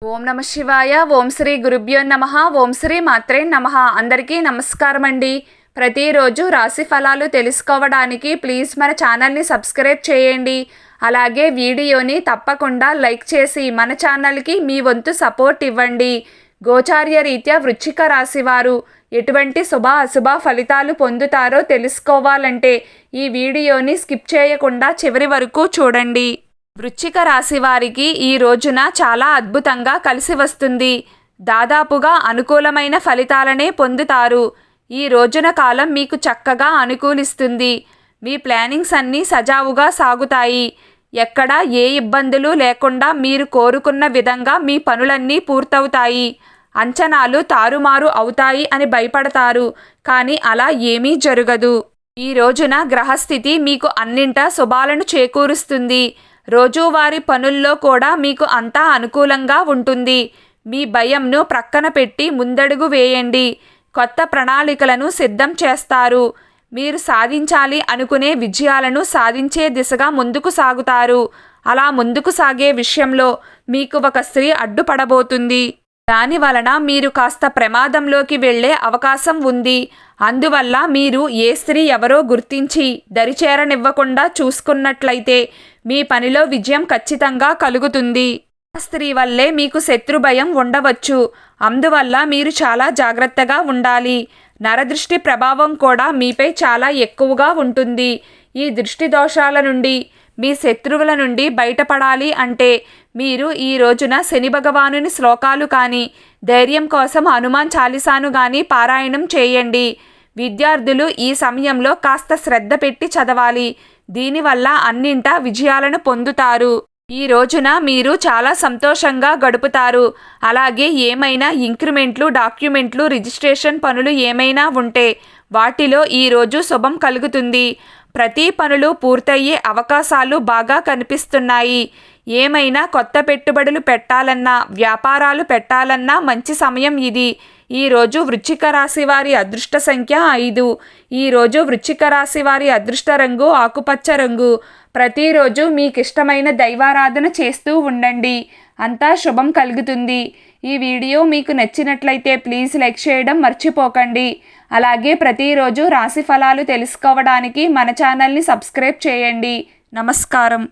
ఓం నమ శివాయ. ఓం శ్రీ గురుభ్యో నమః. ఓం శ్రీ మాత్రే నమః. అందరికీ నమస్కారం అండి. ప్రతిరోజు రాశి ఫలాలు తెలుసుకోవడానికి ప్లీజ్ మన ఛానల్ని సబ్స్క్రైబ్ చేయండి. అలాగే వీడియోని తప్పకుండా లైక్ చేసి మన ఛానల్కి మీ వంతు సపోర్ట్ ఇవ్వండి. గోచార్య రీత్యా వృశ్చిక రాశి వారు ఎటువంటి శుభ అశుభ ఫలితాలు పొందుతారో తెలుసుకోవాలంటే ఈ వీడియోని స్కిప్ చేయకుండా చివరి వరకు చూడండి. వృశ్చిక రాశి వారికి ఈ రోజున చాలా అద్భుతంగా కలిసి వస్తుంది. దాదాపుగా అనుకూలమైన ఫలితాలనే పొందుతారు. ఈ రోజున కాలం మీకు చక్కగా అనుకూలిస్తుంది. మీ ప్లానింగ్స్ అన్నీ సజావుగా సాగుతాయి. ఎక్కడా ఏ ఇబ్బందులు లేకుండా మీరు కోరుకున్న విధంగా మీ పనులన్నీ పూర్తవుతాయి. అంచనాలు తారుమారు అవుతాయి అని భయపడతారు, కానీ అలా ఏమీ జరగదు. ఈ రోజున గ్రహస్థితి మీకు అన్నింటా శుభాలను చేకూరుస్తుంది. రోజువారీ పనుల్లో కూడా మీకు అంతా అనుకూలంగా ఉంటుంది. మీ భయంను ప్రక్కన పెట్టి ముందడుగు వేయండి. కొత్త ప్రణాళికలను సిద్ధం చేస్తారు. మీరు సాధించాలి అనుకునే విజయాలను సాధించే దిశగా ముందుకు సాగుతారు. అలా ముందుకు సాగే విషయంలో మీకు ఒక స్త్రీ అడ్డుపడబోతుంది. దాని వలన మీరు కాస్త ప్రమాదంలోకి వెళ్లే అవకాశం ఉంది. అందువల్ల మీరు ఏ స్త్రీ ఎవరో గుర్తించి దరిచేరనివ్వకుండా చూసుకున్నట్లయితే మీ పనిలో విజయం ఖచ్చితంగా కలుగుతుంది. ఆ స్త్రీ వల్లే మీకు శత్రు భయం ఉండవచ్చు. అందువల్ల మీరు చాలా జాగ్రత్తగా ఉండాలి. నరదృష్టి ప్రభావం కూడా మీపై చాలా ఎక్కువగా ఉంటుంది. ఈ దృష్టి దోషాల నుండి, మీ శత్రువుల నుండి బయటపడాలి అంటే మీరు ఈ రోజున శని భగవానుని శ్లోకాలు కానీ, ధైర్యం కోసం హనుమాన్ చాలీసాను కానీ పారాయణం చేయండి. విద్యార్థులు ఈ సమయంలో కాస్త శ్రద్ధ పెట్టి చదవాలి. దీనివల్ల అన్నింటా విజయాలను పొందుతారు. ఈ రోజున మీరు చాలా సంతోషంగా గడుపుతారు. అలాగే ఏమైనా ఇంక్రిమెంట్లు, డాక్యుమెంట్లు, రిజిస్ట్రేషన్ పనులు ఏమైనా ఉంటే వాటిలో ఈరోజు శుభం కలుగుతుంది. ప్రతి పనులు పూర్తయ్యే అవకాశాలు బాగా కనిపిస్తున్నాయి. ఏమైనా కొత్త పెట్టుబడులు పెట్టాలన్నా, వ్యాపారాలు పెట్టాలన్నా మంచి సమయం ఇది. ఈరోజు వృశ్చిక రాశి వారి అదృష్ట సంఖ్య 5. ఈరోజు వృశ్చిక రాశి వారి అదృష్ట రంగు ఆకుపచ్చ రంగు. ప్రతిరోజు మీకు ఇష్టమైన దైవారాధన చేస్తూ ఉండండి. అంతా శుభం కలుగుతుంది. ఈ వీడియో మీకు నచ్చినట్లయితే ప్లీజ్ లైక్ చేయడం మర్చిపోకండి. అలాగే ప్రతిరోజు రాశి ఫలాలు తెలుసుకోవడానికి మన ఛానల్ని సబ్స్క్రైబ్ చేయండి. నమస్కారం.